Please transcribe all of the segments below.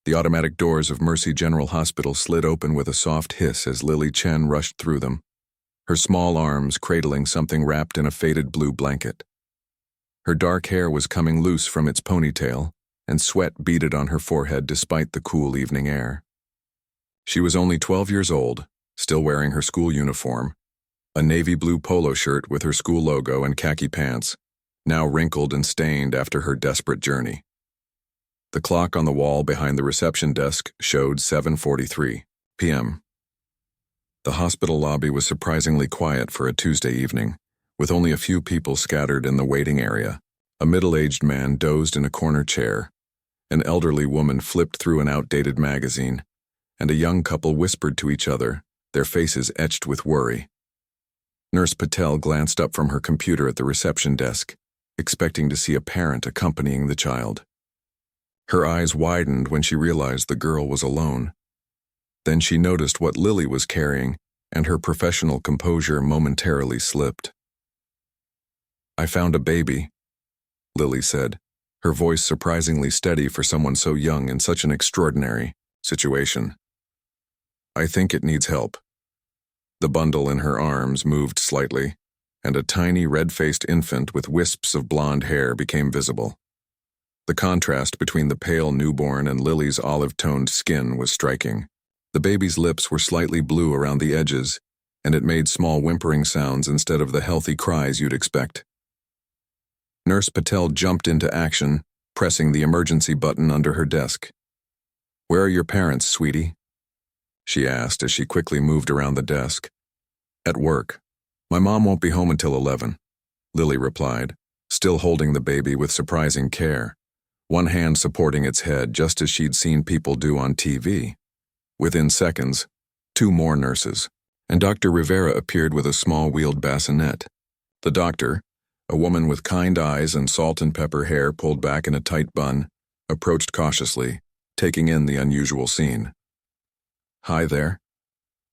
The automatic doors of Mercy General Hospital slid open with a soft hiss as Lily Chen rushed through them, her small arms cradling something wrapped in a faded blue blanket. Her dark hair was coming loose from its ponytail, and sweat beaded on her forehead despite the cool evening air. She was only 12 years old, still wearing her school uniform, a navy blue polo shirt with her school logo and khaki pants, now wrinkled and stained after her desperate journey. The clock on the wall behind the reception desk showed 7:43 p.m. The hospital lobby was surprisingly quiet for a Tuesday evening, with only a few people scattered in the waiting area. A middle-aged man dozed in a corner chair, an elderly woman flipped through an outdated magazine, and a young couple whispered to each other, their faces etched with worry. Nurse Patel glanced up from her computer at the reception desk, expecting to see a parent accompanying the child. Her eyes widened when she realized the girl was alone. Then she noticed what Lily was carrying, and her professional composure momentarily slipped. "I found a baby," Lily said, her voice surprisingly steady for someone so young in such an extraordinary situation. "I think it needs help." The bundle in her arms moved slightly, and a tiny red-faced infant with wisps of blonde hair became visible. The contrast between the pale newborn and Lily's olive-toned skin was striking. The baby's lips were slightly blue around the edges, and it made small whimpering sounds instead of the healthy cries you'd expect. Nurse Patel jumped into action, pressing the emergency button under her desk. "Where are your parents, sweetie?" she asked as she quickly moved around the desk. "At work. My mom won't be home until 11, Lily replied, still holding the baby with surprising care, one hand supporting its head just as she'd seen people do on TV. Within seconds, 2 more nurses, and Dr. Rivera appeared with a small wheeled bassinet. The doctor, a woman with kind eyes and salt and pepper hair pulled back in a tight bun, approached cautiously, taking in the unusual scene. "Hi there,"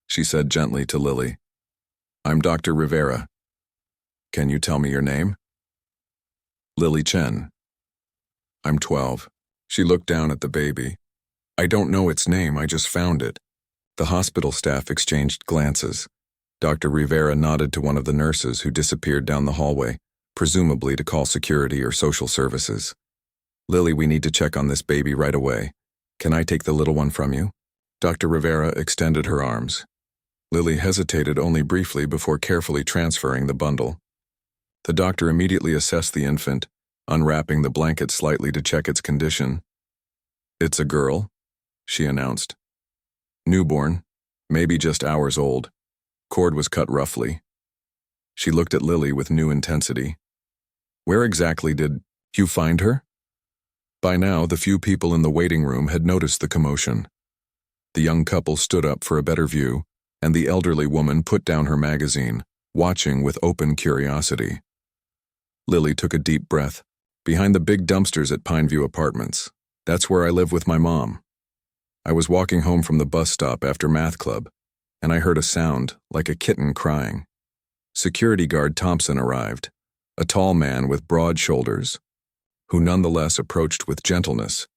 she said gently to Lily. "I'm Dr. Rivera. Can you tell me your name?" "Lily Chen." "I'm 12. She looked down at the baby. "I don't know its name, I just found it." The hospital staff exchanged glances. Dr. Rivera nodded to one of the nurses who disappeared down the hallway, presumably to call security or social services. "Lily, we need to check on this baby right away. Can I take the little one from you?" Dr. Rivera extended her arms. Lily hesitated only briefly before carefully transferring the bundle. The doctor immediately assessed the infant, unwrapping the blanket slightly to check its condition. "It's a girl," she announced. "Newborn, maybe just hours old. Cord was cut roughly." She looked at Lily with new intensity. "Where exactly did you find her?" By now, the few people in the waiting room had noticed the commotion. The young couple stood up for a better view, and the elderly woman put down her magazine, watching with open curiosity. Lily took a deep breath. "Behind the big dumpsters at Pineview Apartments. That's where I live with my mom. I was walking home from the bus stop after math club, and I heard a sound like a kitten crying. Security guard Thompson arrived, a tall man with broad shoulders, who nonetheless approached with gentleness.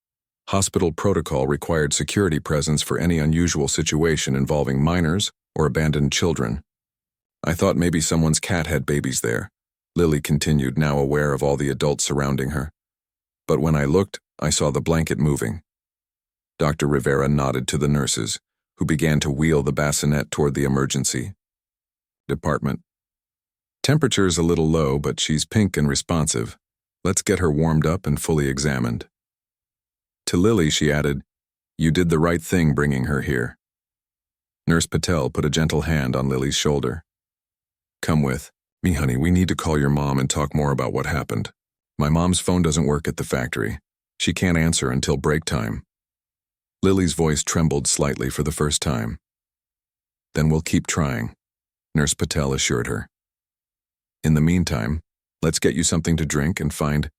Hospital protocol required security presence for any unusual situation involving minors or abandoned children. I thought maybe someone's cat had babies there," Lily continued, now aware of all the adults surrounding her. "But when I looked, I saw the blanket moving." Dr. Rivera nodded to the nurses, who began to wheel the bassinet toward the emergency department. "Temperature's a little low, but she's pink and responsive. Let's get her warmed up and fully examined." To Lily, she added, "You did the right thing bringing her here." Nurse Patel put a gentle hand on Lily's shoulder. "Come with me, honey. We need to call your mom and talk more about what happened. My mom's phone doesn't work at the factory. She can't answer until break time." Lily's voice trembled slightly for the first time. "Then we'll keep trying," Nurse Patel assured her. "In the meantime, let's get you something to drink and find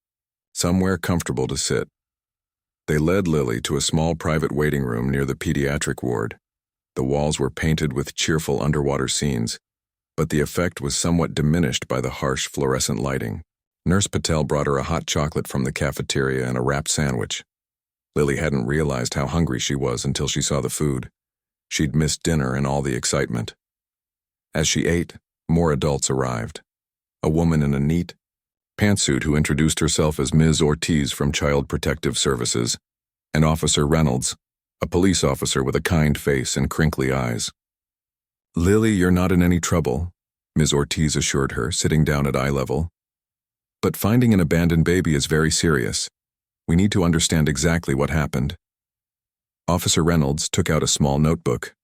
somewhere comfortable to sit." They led Lily to a small private waiting room near the pediatric ward. The walls were painted with cheerful underwater scenes, but the effect was somewhat diminished by the harsh fluorescent lighting. Nurse Patel brought her a hot chocolate from the cafeteria and a wrapped sandwich. Lily hadn't realized how hungry she was until she saw the food. She'd missed dinner and all the excitement. As she ate, more adults arrived. A woman in a neat pantsuit who introduced herself as Ms. Ortiz from Child Protective Services, and Officer Reynolds, a police officer with a kind face and crinkly eyes. "Lily, you're not in any trouble," Ms. Ortiz assured her, sitting down at eye level. "But finding an abandoned baby is very serious. We need to understand exactly what happened." Officer Reynolds took out a small notebook.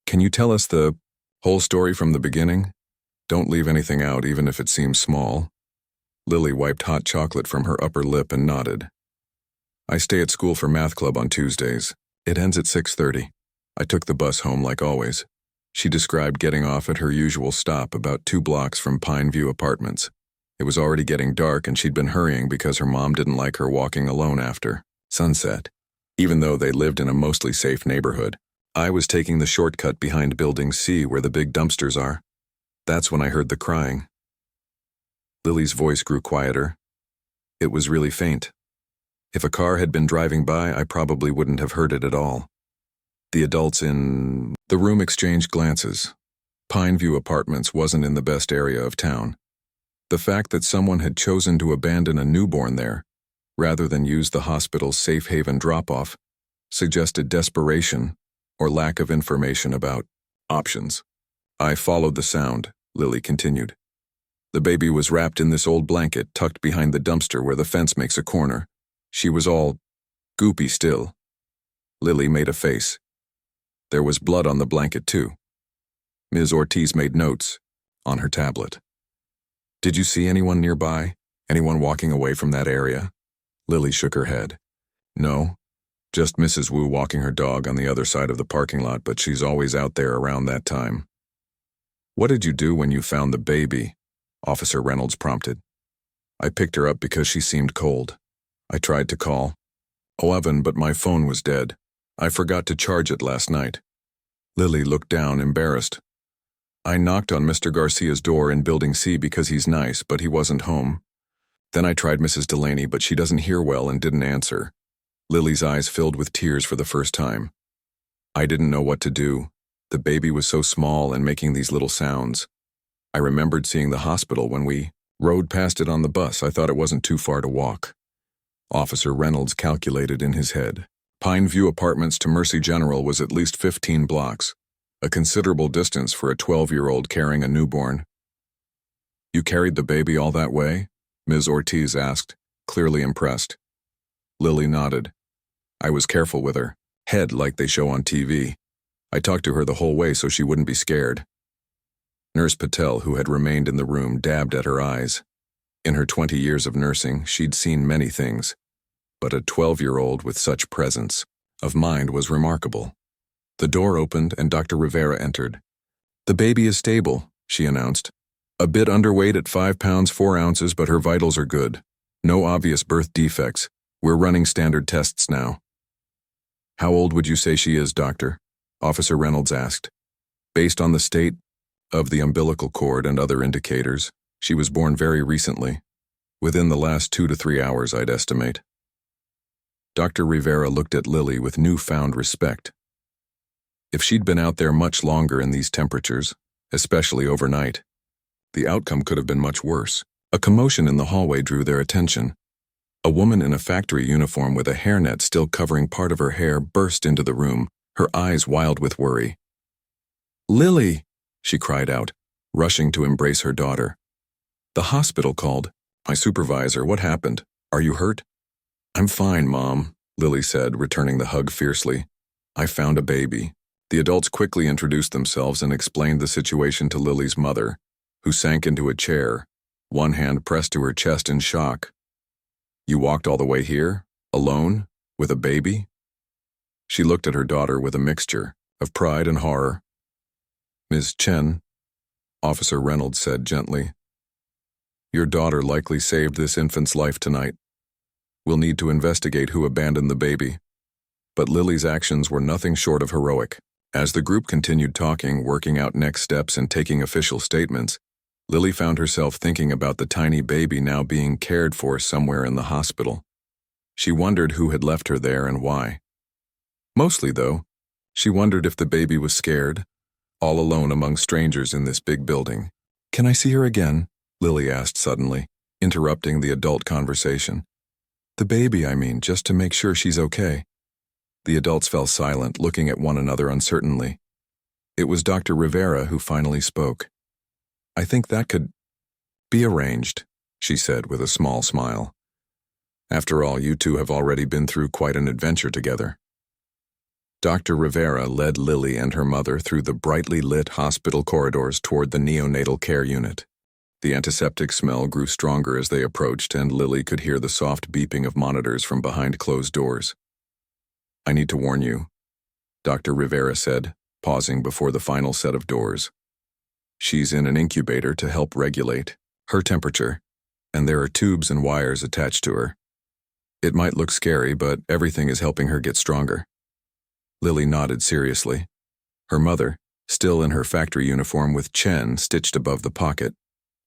"Can you tell us the whole story from the beginning? Don't leave anything out, even if it seems small." Lily wiped hot chocolate from her upper lip and nodded. "I stay at school for math club on Tuesdays. It ends at 6:30. I took the bus home like always." She described getting off at her usual stop about 2 blocks from Pine View Apartments. It was already getting dark and she'd been hurrying because her mom didn't like her walking alone after sunset. Even though they lived in a mostly safe neighborhood, I was taking the shortcut behind Building C where the big dumpsters are. That's when I heard the crying. Lily's voice grew quieter. It was really faint. If a car had been driving by, I probably wouldn't have heard it at all. The adults in the room exchanged glances. Pine View Apartments wasn't in the best area of town. The fact that someone had chosen to abandon a newborn there, rather than use the hospital's safe haven drop-off, suggested desperation or lack of information about options. "I followed the sound," Lily continued. "The baby was wrapped in this old blanket tucked behind the dumpster where the fence makes a corner. She was all goopy still." Lily made a face. There was blood on the blanket too. Ms. Ortiz made notes on her tablet. "Did you see anyone nearby? Anyone walking away from that area?" Lily shook her head. "No, just Mrs. Wu walking her dog on the other side of the parking lot, but she's always out there around that time." "What did you do when you found the baby?" Officer Reynolds prompted. "I picked her up because she seemed cold. I tried to call 11, but my phone was dead. I forgot to charge it last night." Lily looked down, embarrassed. "I knocked on Mr. Garcia's door in Building C because he's nice, but he wasn't home. Then I tried Mrs. Delaney, but she doesn't hear well and didn't answer." Lily's eyes filled with tears for the first time. "I didn't know what to do. The baby was so small and making these little sounds. I remembered seeing the hospital when we rode past it on the bus. I thought it wasn't too far to walk." Officer Reynolds calculated in his head. Pine View Apartments to Mercy General was at least 15 blocks, a considerable distance for a 12-year-old carrying a newborn. "You carried the baby all that way?" Ms. Ortiz asked, clearly impressed. Lily nodded. "I was careful with her, head like they show on TV. I talked to her the whole way so she wouldn't be scared." Nurse Patel, who had remained in the room, dabbed at her eyes. In her 20 years of nursing, she'd seen many things, but a 12-year-old with such presence of mind was remarkable. The door opened and Dr. Rivera entered. "The baby is stable," she announced. "A bit underweight at 5 pounds 4 ounces, but her vitals are good. No obvious birth defects. We're running standard tests now." "How old would you say she is, doctor?" Officer Reynolds asked. "Based on the state of the umbilical cord and other indicators, she was born very recently. Within the last 2 to 3 hours, I'd estimate." Dr. Rivera looked at Lily with newfound respect. If she'd been out there much longer in these temperatures, especially overnight, the outcome could have been much worse. A commotion in the hallway drew their attention. A woman in a factory uniform with a hairnet still covering part of her hair burst into the room, her eyes wild with worry. "Lily!" she cried out, rushing to embrace her daughter. "The hospital called. My supervisor, what happened? Are you hurt?" "I'm fine, Mom," Lily said, returning the hug fiercely. "I found a baby." The adults quickly introduced themselves and explained the situation to Lily's mother, who sank into a chair, one hand pressed to her chest in shock. "You walked all the way here, alone, with a baby?" She looked at her daughter with a mixture of pride and horror. "Ms. Chen," Officer Reynolds said gently, "your daughter likely saved this infant's life tonight. We'll need to investigate who abandoned the baby." But Lily's actions were nothing short of heroic. As the group continued talking, working out next steps and taking official statements, Lily found herself thinking about the tiny baby now being cared for somewhere in the hospital. She wondered who had left her there and why. Mostly, though, she wondered if the baby was scared, all alone among strangers in this big building. "Can I see her again?" Lily asked suddenly, interrupting the adult conversation. "The baby, I mean, just to make sure she's okay." The adults fell silent, looking at one another uncertainly. It was Dr. Rivera who finally spoke. "I think that could be arranged," she said with a small smile. "After all, you two have already been through quite an adventure together." Dr. Rivera led Lily and her mother through the brightly lit hospital corridors toward the neonatal care unit. The antiseptic smell grew stronger as they approached, and Lily could hear the soft beeping of monitors from behind closed doors. "I need to warn you," Dr. Rivera said, pausing before the final set of doors. "She's in an incubator to help regulate her temperature, and there are tubes and wires attached to her. It might look scary, but everything is helping her get stronger." Lily nodded seriously. Her mother, still in her factory uniform with Chen stitched above the pocket,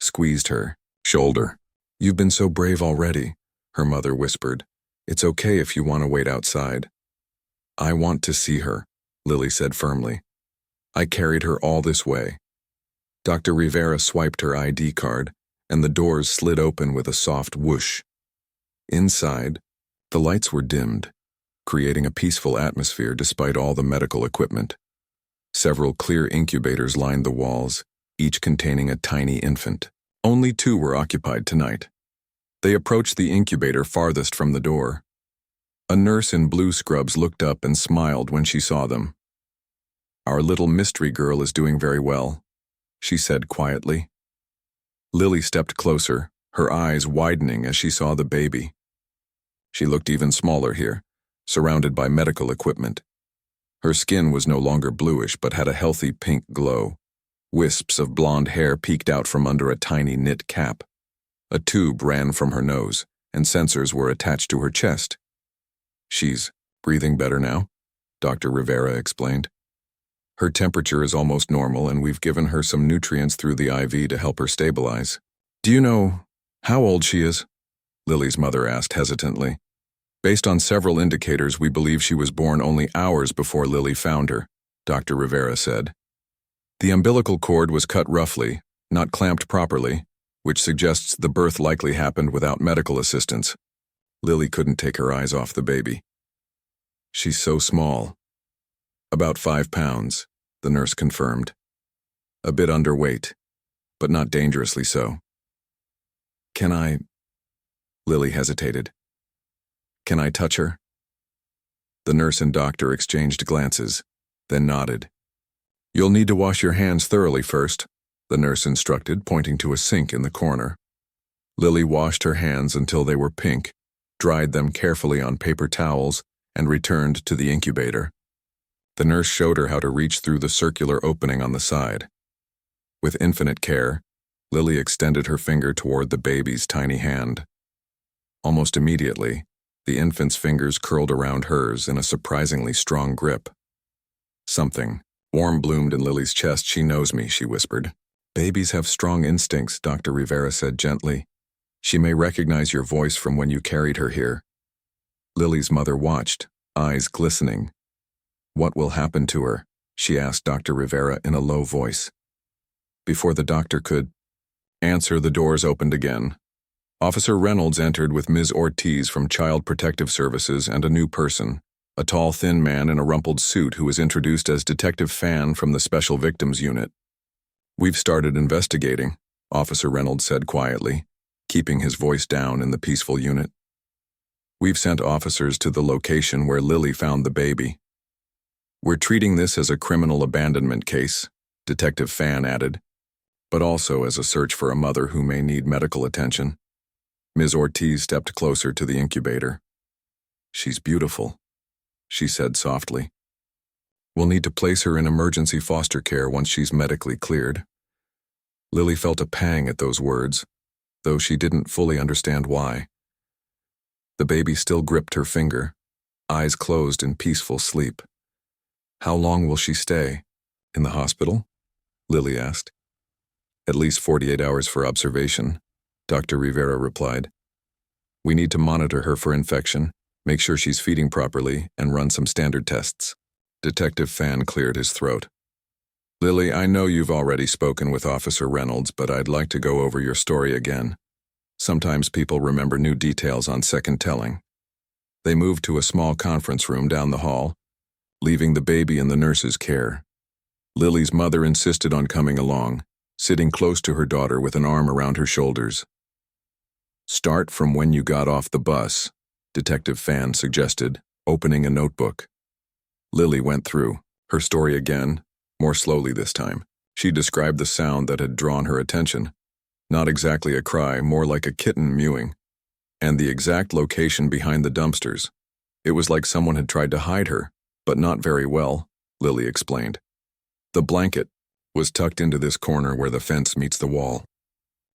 squeezed her shoulder. "You've been so brave already," her mother whispered. "It's okay if you want to wait outside." "I want to see her," Lily said firmly. "I carried her all this way." Dr. Rivera swiped her ID card, and the doors slid open with a soft whoosh. Inside, the lights were dimmed, creating a peaceful atmosphere despite all the medical equipment. Several clear incubators lined the walls, each containing a tiny infant. Only 2 were occupied tonight. They approached the incubator farthest from the door. A nurse in blue scrubs looked up and smiled when she saw them. "Our little mystery girl is doing very well," she said quietly. Lily stepped closer, her eyes widening as she saw the baby. She looked even smaller here, surrounded by medical equipment. Her skin was no longer bluish but had a healthy pink glow. Wisps of blonde hair peeked out from under a tiny knit cap. A tube ran from her nose, and sensors were attached to her chest. "She's breathing better now," Dr. Rivera explained. "Her temperature is almost normal, and we've given her some nutrients through the IV to help her stabilize." "Do you know how old she is?" Lily's mother asked hesitantly. "Based on several indicators, we believe she was born only hours before Lily found her," Dr. Rivera said. "The umbilical cord was cut roughly, not clamped properly, which suggests the birth likely happened without medical assistance." Lily couldn't take her eyes off the baby. "She's so small." "About 5 pounds, the nurse confirmed. "A bit underweight, but not dangerously so." "Can I—" Lily hesitated. "Can I touch her?" The nurse and doctor exchanged glances, then nodded. "You'll need to wash your hands thoroughly first," the nurse instructed, pointing to a sink in the corner. Lily washed her hands until they were pink, dried them carefully on paper towels, and returned to the incubator. The nurse showed her how to reach through the circular opening on the side. With infinite care, Lily extended her finger toward the baby's tiny hand. Almost immediately, the infant's fingers curled around hers in a surprisingly strong grip. Something warm bloomed in Lily's chest. "She knows me," she whispered. "Babies have strong instincts," Dr. Rivera said gently. "She may recognize your voice from when you carried her here." Lily's mother watched, eyes glistening. "What will happen to her?" she asked Dr. Rivera in a low voice. Before the doctor could answer, the doors opened again. Officer Reynolds entered with Ms. Ortiz from Child Protective Services and a new person, a tall, thin man in a rumpled suit who was introduced as Detective Fan from the Special Victims Unit. "We've started investigating," Officer Reynolds said quietly, keeping his voice down in the peaceful unit. "We've sent officers to the location where Lily found the baby. We're treating this as a criminal abandonment case," Detective Fan added, "but also as a search for a mother who may need medical attention." Ms. Ortiz stepped closer to the incubator. "She's beautiful," she said softly. "We'll need to place her in emergency foster care once she's medically cleared." Lily felt a pang at those words, though she didn't fully understand why. The baby still gripped her finger, eyes closed in peaceful sleep. "How long will she stay? In the hospital?" Lily asked. "At least 48 hours for observation," Dr. Rivera replied. "We need to monitor her for infection Make sure she's feeding properly and run some standard tests. Detective Fan cleared his throat. Lily, I know you've already spoken with Officer Reynolds, but I'd like to go over your story again. Sometimes people remember new details on second telling. They moved to a small conference room down the hall, leaving the baby in the nurse's care. Lily's mother insisted on coming along, sitting close to her daughter with an arm around her shoulders. Start from when you got off the bus, Detective Fan suggested, opening a notebook. Lily went through her story again, more slowly this time. She described the sound that had drawn her attention. Not exactly a cry, more like a kitten mewing. And the exact location behind the dumpsters. It was like someone had tried to hide her, but not very well, Lily explained. The blanket was tucked into this corner where the fence meets the wall.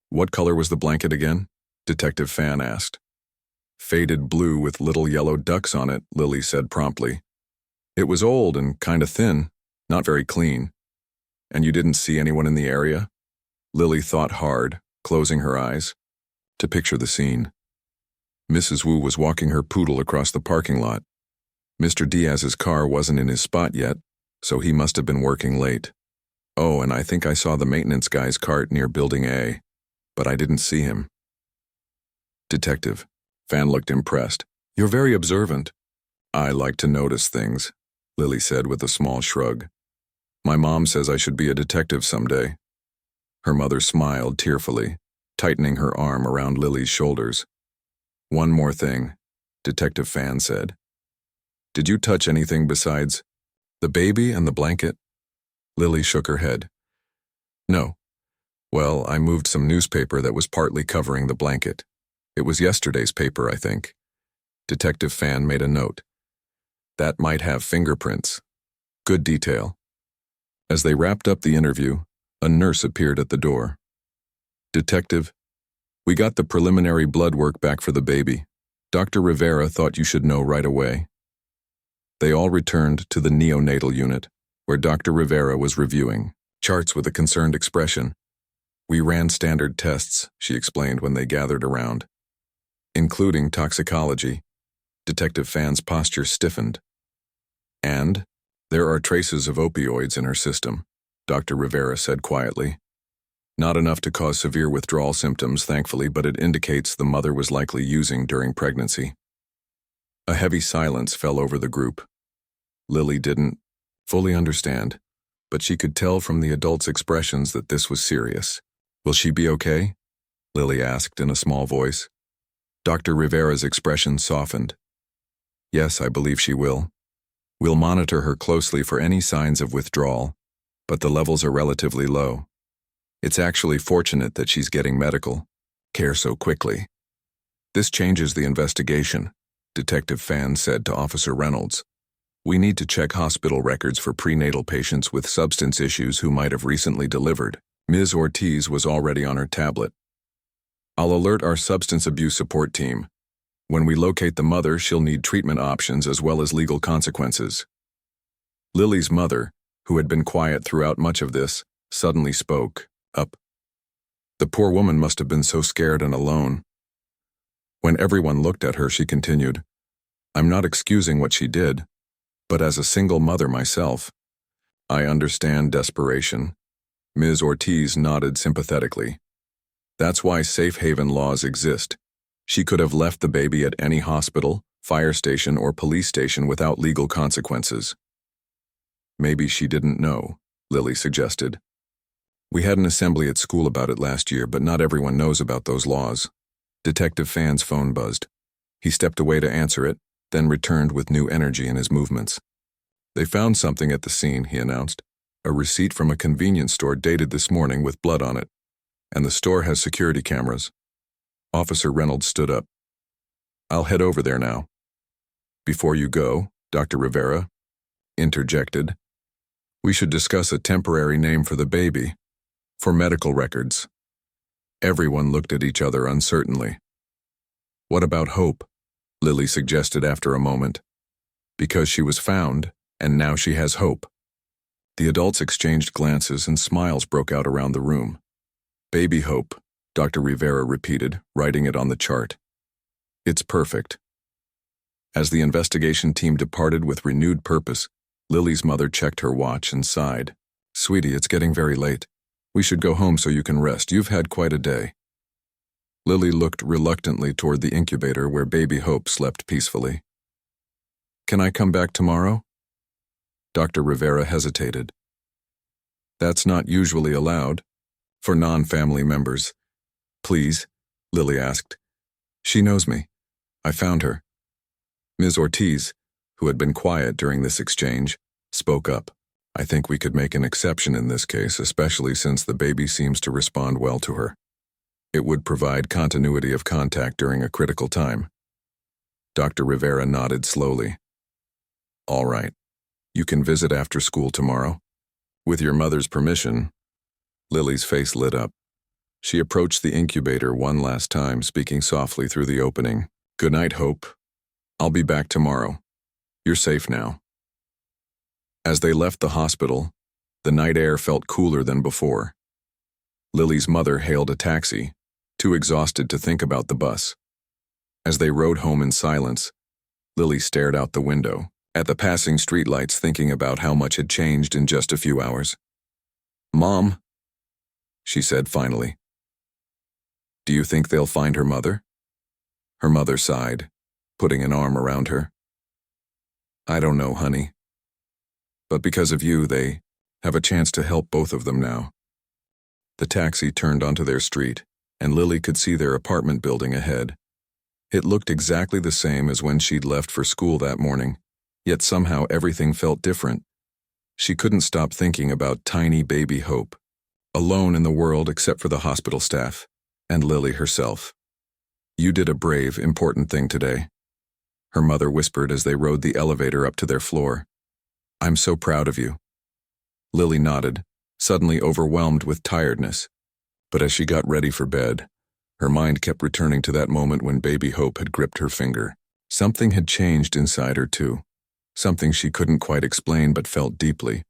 What color was the blanket again? Detective Fan asked. Faded blue with little yellow ducks on it, Lily said promptly. It was old and kind of thin, not very clean. And you didn't see anyone in the area? Lily thought hard, closing her eyes, to picture the scene. Mrs. Wu was walking her poodle across the parking lot. Mr. Diaz's car wasn't in his spot yet, so he must have been working late. Oh, and I think I saw the maintenance guy's cart near Building A, but I didn't see him. Detective. Fan looked impressed. You're very observant. I like to notice things, Lily said with a small shrug. My mom says I should be a detective someday. Her mother smiled tearfully, tightening her arm around Lily's shoulders. One more thing, Detective Fan said. Did you touch anything besides the baby and the blanket? Lily shook her head. No. Well, I moved some newspaper that was partly covering the blanket. It was yesterday's paper, I think. Detective Fan made a note. That might have fingerprints. Good detail. As they wrapped up the interview, a nurse appeared at the door. Detective, we got the preliminary blood work back for the baby. Dr. Rivera thought you should know right away. They all returned to the neonatal unit, where Dr. Rivera was reviewing charts with a concerned expression. We ran standard tests, she explained when they gathered around. Including toxicology. Detective Fan's posture stiffened. And there are traces of opioids in her system, Dr. Rivera said quietly. Not enough to cause severe withdrawal symptoms, thankfully, but it indicates the mother was likely using during pregnancy. A heavy silence fell over the group. Lily didn't fully understand, but she could tell from the adults' expressions that this was serious. Will she be okay? Lily asked in a small voice. Dr. Rivera's expression softened. Yes, I believe she will. We'll monitor her closely for any signs of withdrawal, but the levels are relatively low. It's actually fortunate that she's getting medical care so quickly. This changes the investigation, Detective Fan said to Officer Reynolds. We need to check hospital records for prenatal patients with substance issues who might have recently delivered. Ms. Ortiz was already on her tablet. I'll alert our substance abuse support team. When we locate the mother, she'll need treatment options as well as legal consequences. Lily's mother, who had been quiet throughout much of this, suddenly spoke up. The poor woman must have been so scared and alone. When everyone looked at her, she continued, I'm not excusing what she did, but as a single mother myself, I understand desperation. Ms. Ortiz nodded sympathetically. That's why safe haven laws exist. She could have left the baby at any hospital, fire station, or police station without legal consequences. Maybe she didn't know, Lily suggested. We had an assembly at school about it last year, but not everyone knows about those laws. Detective Fan's phone buzzed. He stepped away to answer it, then returned with new energy in his movements. They found something at the scene, he announced. A receipt from a convenience store dated this morning with blood on it. And the store has security cameras. Officer Reynolds stood up. I'll head over there now. Before you go, Dr. Rivera interjected. We should discuss a temporary name for the baby, for medical records. Everyone looked at each other uncertainly. What about Hope? Lily suggested after a moment. Because she was found, and now she has hope. The adults exchanged glances and smiles broke out around the room. Baby Hope, Dr. Rivera repeated, writing it on the chart. It's perfect. As the investigation team departed with renewed purpose, Lily's mother checked her watch and sighed. "Sweetie, it's getting very late. We should go home so you can rest. You've had quite a day." Lily looked reluctantly toward the incubator where baby Hope slept peacefully. "Can I come back tomorrow?" Dr. Rivera hesitated. "That's not usually allowed for non-family members." "Please?" Lily asked. "She knows me. I found her." Ms. Ortiz, who had been quiet during this exchange, spoke up. "I think we could make an exception in this case, especially since the baby seems to respond well to her. It would provide continuity of contact during a critical time." Dr. Rivera nodded slowly. "All right. You can visit after school tomorrow. With your mother's permission." Lily's face lit up. She approached the incubator one last time, speaking softly through the opening. "Good night, Hope. I'll be back tomorrow. You're safe now." As they left the hospital, the night air felt cooler than before. Lily's mother hailed a taxi, too exhausted to think about the bus. As they rode home in silence, Lily stared out the window at the passing streetlights, thinking about how much had changed in just a few hours. "Mom," she said finally, "do you think they'll find her mother?" Her mother sighed, putting an arm around her. "I don't know, honey. But because of you, they have a chance to help both of them now." The taxi turned onto their street, and Lily could see their apartment building ahead. It looked exactly the same as when she'd left for school that morning, yet somehow everything felt different. She couldn't stop thinking about tiny baby Hope, alone in the world except for the hospital staff, and Lily herself. "You did a brave, important thing today," her mother whispered as they rode the elevator up to their floor. "I'm so proud of you." Lily nodded, suddenly overwhelmed with tiredness. But as she got ready for bed, her mind kept returning to that moment when baby Hope had gripped her finger. Something had changed inside her too, something she couldn't quite explain but felt deeply.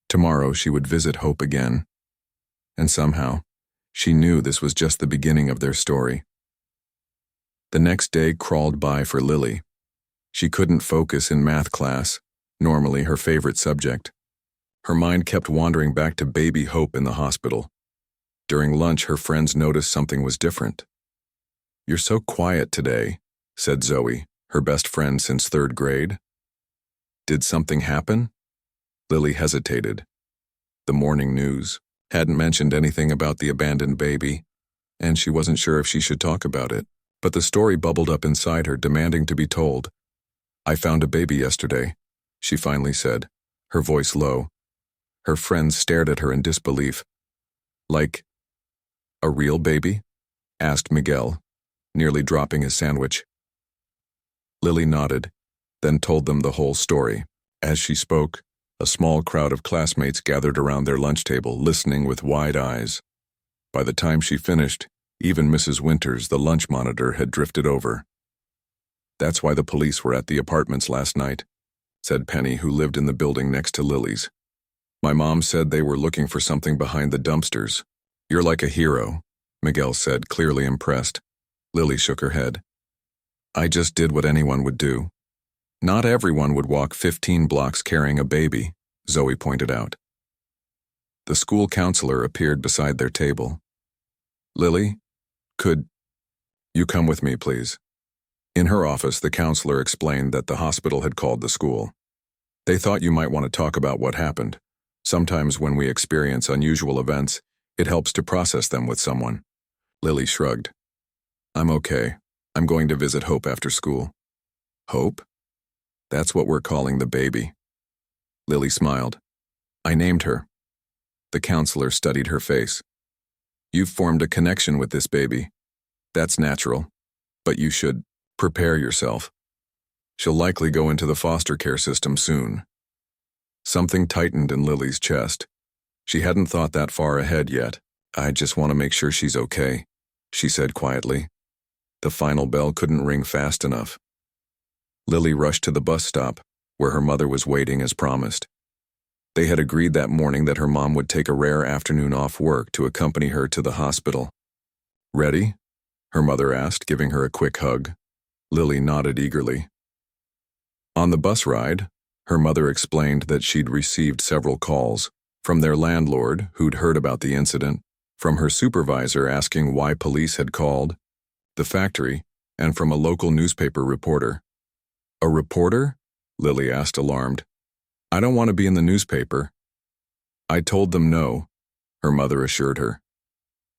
Tomorrow she would visit Hope again. And somehow, she knew this was just the beginning of their story. The next day crawled by for Lily. She couldn't focus in math class, normally her favorite subject. Her mind kept wandering back to baby Hope in the hospital. During lunch, her friends noticed something was different. "You're so quiet today," said Zoe, her best friend since 3rd grade. "Did something happen?" Lily hesitated. The morning news hadn't mentioned anything about the abandoned baby, and she wasn't sure if she should talk about it. But the story bubbled up inside her, demanding to be told. "I found a baby yesterday," she finally said, her voice low. Her friends stared at her in disbelief. "Like, a real baby?" asked Miguel, nearly dropping his sandwich. Lily nodded, then told them the whole story. As she spoke, a small crowd of classmates gathered around their lunch table, listening with wide eyes. By the time she finished, even Mrs. Winters, the lunch monitor, had drifted over. "That's why the police were at the apartments last night," said Penny, who lived in the building next to Lily's. "My mom said they were looking for something behind the dumpsters." "You're like a hero," Miguel said, clearly impressed. Lily shook her head. "I just did what anyone would do." "Not everyone would walk 15 blocks carrying a baby," Zoe pointed out. The school counselor appeared beside their table. "Lily, could you come with me, please?" In her office, the counselor explained that the hospital had called the school. "They thought you might want to talk about what happened. Sometimes when we experience unusual events, it helps to process them with someone." Lily shrugged. "I'm okay. I'm going to visit Hope after school." "Hope? That's what we're calling the baby." Lily smiled. "I named her." The counselor studied her face. "You've formed a connection with this baby. That's natural, but you should prepare yourself. She'll likely go into the foster care system soon." Something tightened in Lily's chest. She hadn't thought that far ahead yet. "I just want to make sure she's okay," she said quietly. The final bell couldn't ring fast enough. Lily rushed to the bus stop, where her mother was waiting as promised. They had agreed that morning that her mom would take a rare afternoon off work to accompany her to the hospital. "Ready?" her mother asked, giving her a quick hug. Lily nodded eagerly. On the bus ride, her mother explained that she'd received several calls from their landlord, who'd heard about the incident, from her supervisor asking why police had called, the factory, and from a local newspaper reporter. A reporter? Lily asked, alarmed. I don't want to be in the newspaper. I told them no, her mother assured her.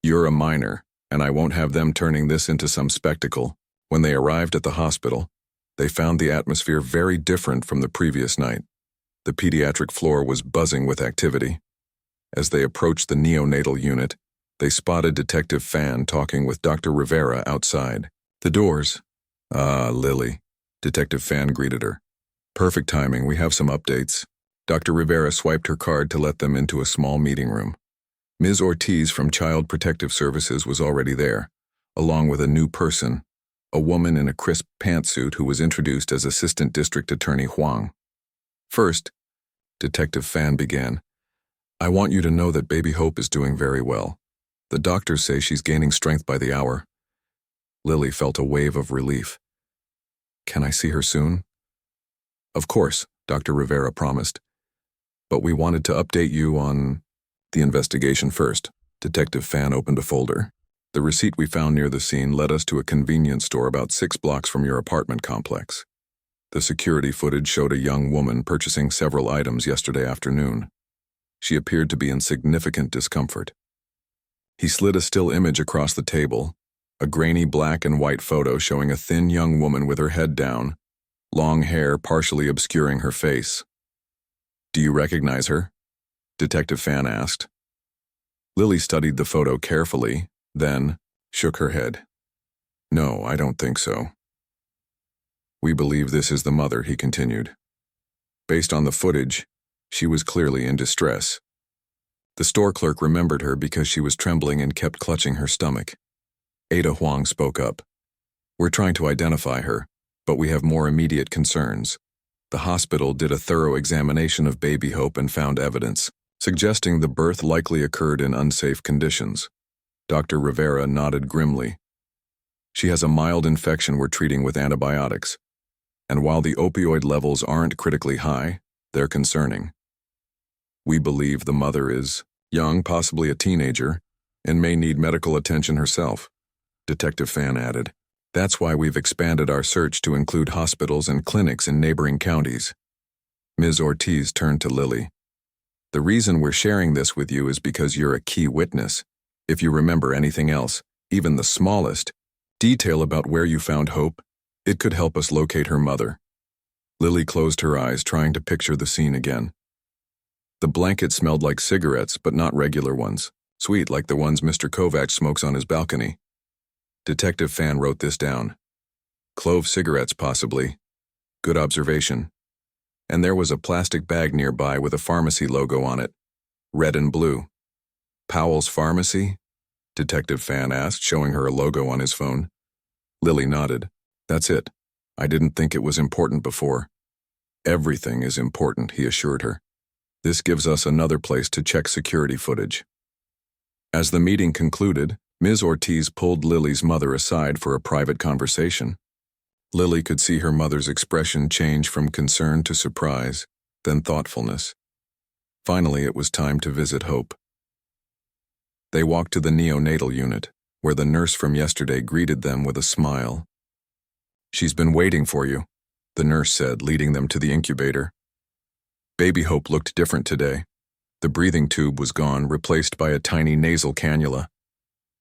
You're a minor, and I won't have them turning this into some spectacle. When they arrived at the hospital, they found the atmosphere very different from the previous night. The pediatric floor was buzzing with activity. As they approached the neonatal unit, they spotted Detective Fan talking with Dr. Rivera outside. The doors. Ah, Lily. Detective Fan greeted her. Perfect timing, we have some updates. Dr. Rivera swiped her card to let them into a small meeting room. Ms. Ortiz from Child Protective Services was already there, along with a new person, a woman in a crisp pantsuit who was introduced as Assistant District Attorney Huang. First, Detective Fan began, I want you to know that baby Hope is doing very well. The doctors say she's gaining strength by the hour. Lily felt a wave of relief. Can I see her soon? Of course, Dr. Rivera promised. But we wanted to update you on the investigation first. Detective Fan opened a folder. The receipt we found near the scene led us to a convenience store about 6 blocks from your apartment complex. The security footage showed a young woman purchasing several items yesterday afternoon. She appeared to be in significant discomfort. He slid a still image across the table, a grainy black and white photo showing a thin young woman with her head down, long hair partially obscuring her face. Do you recognize her? Detective Fan asked. Lily studied the photo carefully, then shook her head. No, I don't think so. We believe this is the mother, he continued. Based on the footage, she was clearly in distress. The store clerk remembered her because she was trembling and kept clutching her stomach. Ada Huang spoke up. We're trying to identify her, but we have more immediate concerns. The hospital did a thorough examination of baby Hope and found evidence, suggesting the birth likely occurred in unsafe conditions. Dr. Rivera nodded grimly. She has a mild infection we're treating with antibiotics, and while the opioid levels aren't critically high, they're concerning. We believe the mother is young, possibly a teenager, and may need medical attention herself, Detective Fan added. That's why we've expanded our search to include hospitals and clinics in neighboring counties. Ms. Ortiz turned to Lily. The reason we're sharing this with you is because you're a key witness. If you remember anything else, even the smallest detail about where you found Hope, it could help us locate her mother. Lily closed her eyes, trying to picture the scene again. The blanket smelled like cigarettes, but not regular ones, sweet like the ones Mr. Kovac smokes on his balcony. Detective Fan wrote this down. Clove cigarettes, possibly. Good observation. And there was a plastic bag nearby with a pharmacy logo on it, red and blue. Powell's Pharmacy? Detective Fan asked, showing her a logo on his phone. Lily nodded. That's it. I didn't think it was important before. Everything is important, he assured her. This gives us another place to check security footage. As the meeting concluded, Ms. Ortiz pulled Lily's mother aside for a private conversation. Lily could see her mother's expression change from concern to surprise, then thoughtfulness. Finally, it was time to visit Hope. They walked to the neonatal unit, where the nurse from yesterday greeted them with a smile. She's been waiting for you, the nurse said, leading them to the incubator. Baby Hope looked different today. The breathing tube was gone, replaced by a tiny nasal cannula.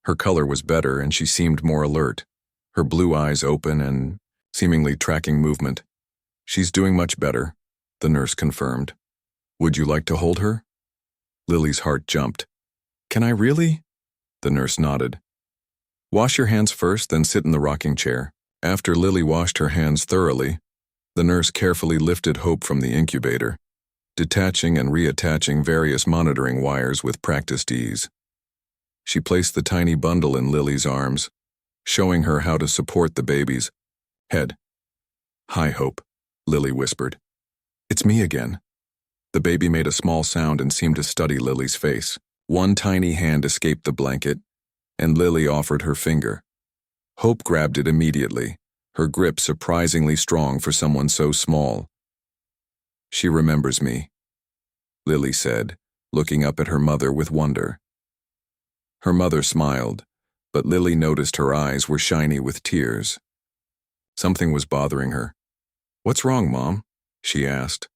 Her color was better, and she seemed more alert, her blue eyes open and seemingly tracking movement. She's doing much better, the nurse confirmed. Would you like to hold her? Lily's heart jumped. Can I really? The nurse nodded. Wash your hands first, then sit in the rocking chair. After Lily washed her hands thoroughly, the nurse carefully lifted Hope from the incubator, detaching and reattaching various monitoring wires with practiced ease. She placed the tiny bundle in Lily's arms, showing her how to support the baby's head. Hi, Hope, Lily whispered. It's me again. The baby made a small sound and seemed to study Lily's face. One tiny hand escaped the blanket, and Lily offered her finger. Hope grabbed it immediately, her grip surprisingly strong for someone so small. "She remembers me," Lily said, looking up at her mother with wonder. Her mother smiled, but Lily noticed her eyes were shiny with tears. Something was bothering her. "What's wrong, Mom?" she asked.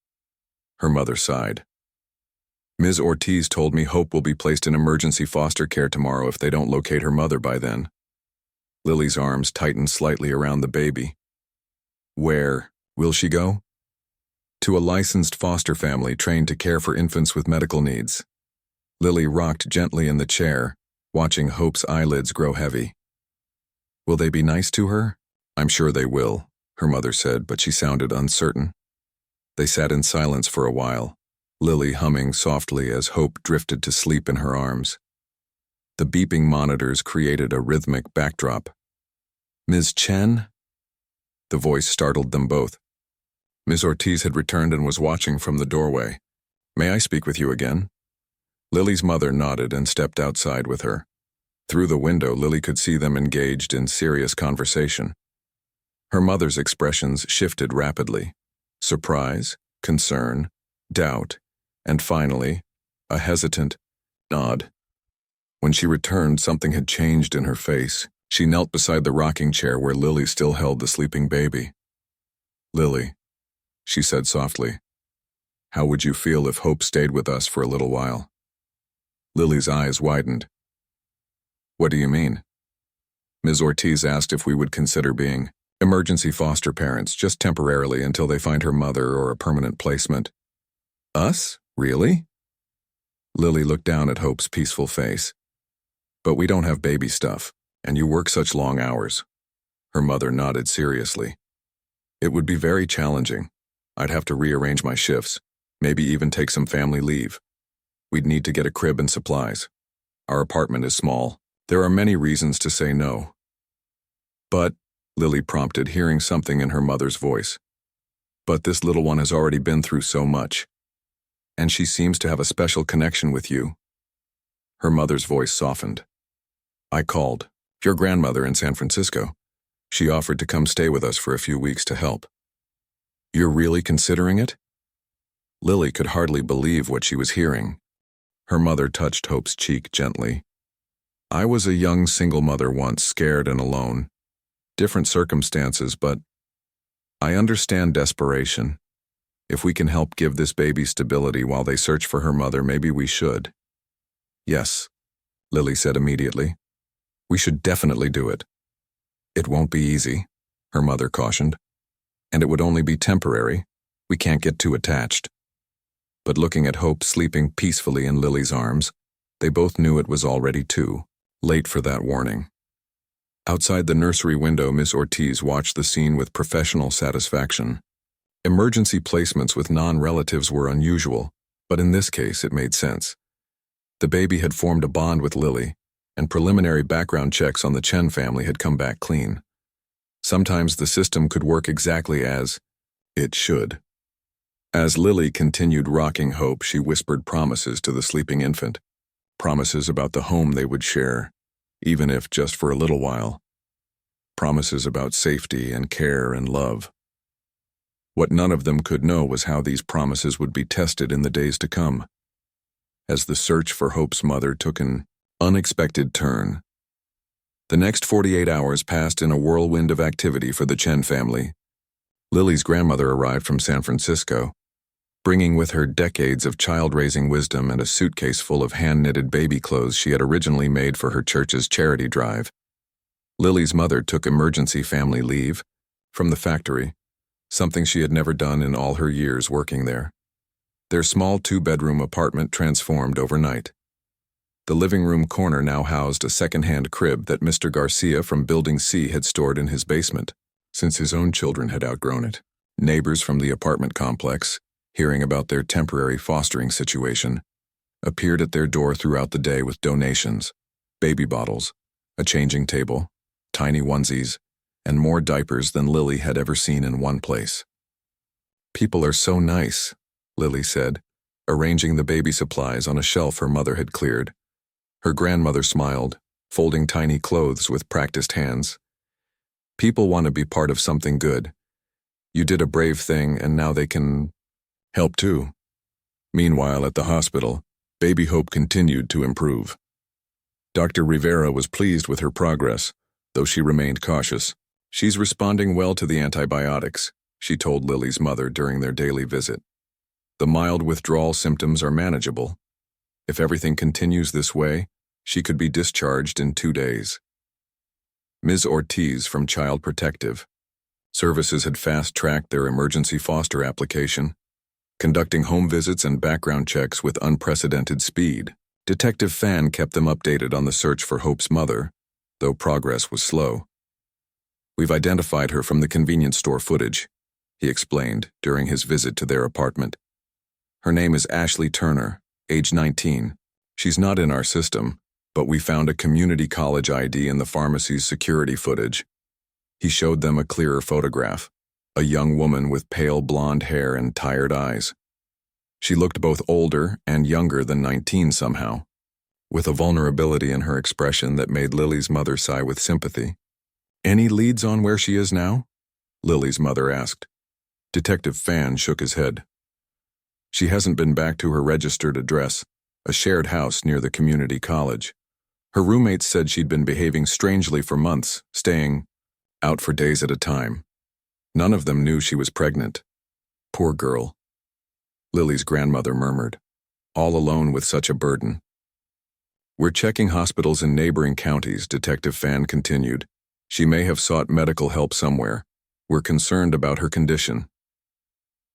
Her mother sighed. "Ms. Ortiz told me Hope will be placed in emergency foster care tomorrow if they don't locate her mother by then." Lily's arms tightened slightly around the baby. "Where will she go?" "To a licensed foster family trained to care for infants with medical needs." Lily rocked gently in the chair, watching Hope's eyelids grow heavy. "Will they be nice to her?" "I'm sure they will," her mother said, but she sounded uncertain. They sat in silence for a while, Lily humming softly as Hope drifted to sleep in her arms. The beeping monitors created a rhythmic backdrop. "Ms. Chen?" The voice startled them both. Ms. Ortiz had returned and was watching from the doorway. "May I speak with you again?" Lily's mother nodded and stepped outside with her. Through the window, Lily could see them engaged in serious conversation. Her mother's expressions shifted rapidly: surprise, concern, doubt, and finally, a hesitant nod. When she returned, something had changed in her face. She knelt beside the rocking chair where Lily still held the sleeping baby. "Lily," she said softly, "how would you feel if Hope stayed with us for a little while?" Lily's eyes widened. "What do you mean?" "Ms. Ortiz asked if we would consider being emergency foster parents just temporarily until they find her mother or a permanent placement." "Us? Really?" Lily looked down at Hope's peaceful face. "But we don't have baby stuff, and you work such long hours." Her mother nodded seriously. "It would be very challenging. I'd have to rearrange my shifts, maybe even take some family leave. We'd need to get a crib and supplies. Our apartment is small. There are many reasons to say no." "But," Lily prompted, hearing something in her mother's voice, "but this little one has already been through so much. And she seems to have a special connection with you." Her mother's voice softened. "I called your grandmother in San Francisco. She offered to come stay with us for a few weeks to help." "You're really considering it?" Lily could hardly believe what she was hearing. Her mother touched Hope's cheek gently. "I was a young single mother once, scared and alone. Different circumstances, but I understand desperation. If we can help give this baby stability while they search for her mother, maybe we should." "Yes," Lily said immediately. "We should definitely do it." "It won't be easy," her mother cautioned. "And it would only be temporary. We can't get too attached." But looking at Hope sleeping peacefully in Lily's arms, they both knew it was already too late for that warning. Outside the nursery window, Miss Ortiz watched the scene with professional satisfaction. Emergency placements with non-relatives were unusual, but in this case it made sense. The baby had formed a bond with Lily, and preliminary background checks on the Chen family had come back clean. Sometimes the system could work exactly as it should. As Lily continued rocking Hope, she whispered promises to the sleeping infant. Promises about the home they would share, even if just for a little while. Promises about safety and care and love. What none of them could know was how these promises would be tested in the days to come. As the search for Hope's mother took an unexpected turn. The next 48 hours passed in a whirlwind of activity for the Chen family. Lily's grandmother arrived from San Francisco, bringing with her decades of child-raising wisdom and a suitcase full of hand-knitted baby clothes she had originally made for her church's charity drive. Lily's mother took emergency family leave from the factory, something she had never done in all her years working there. Their small 2-bedroom apartment transformed overnight. The living room corner now housed a second-hand crib that Mr. Garcia from Building C had stored in his basement, since his own children had outgrown it. Neighbors from the apartment complex, hearing about their temporary fostering situation, appeared at their door throughout the day with donations, baby bottles, a changing table, tiny onesies, and more diapers than Lily had ever seen in one place. "People are so nice," Lily said, arranging the baby supplies on a shelf her mother had cleared. Her grandmother smiled, folding tiny clothes with practiced hands. People want to be part of something good. You did a brave thing and now they can help too. Meanwhile, at the hospital, baby Hope continued to improve. Dr. Rivera was pleased with her progress, though she remained cautious. She's responding well to the antibiotics, she told Lily's mother during their daily visit. The mild withdrawal symptoms are manageable. If everything continues this way, she could be discharged in 2 days. Ms. Ortiz from Child Protective Services had fast-tracked their emergency foster application, conducting home visits and background checks with unprecedented speed. Detective Fan kept them updated on the search for Hope's mother, though progress was slow. We've identified her from the convenience store footage, he explained during his visit to their apartment. Her name is Ashley Turner, age 19. She's not in our system, but we found a community college ID in the pharmacy's security footage. He showed them a clearer photograph, a young woman with pale blonde hair and tired eyes. She looked both older and younger than 19 somehow, with a vulnerability in her expression that made Lily's mother sigh with sympathy. Any leads on where she is now? Lily's mother asked. Detective Fan shook his head. She hasn't been back to her registered address, a shared house near the community college. Her roommates said she'd been behaving strangely for months, staying out for days at a time. None of them knew she was pregnant. Poor girl. Lily's grandmother murmured, all alone with such a burden. We're checking hospitals in neighboring counties, Detective Fan continued. She may have sought medical help somewhere. We're concerned about her condition.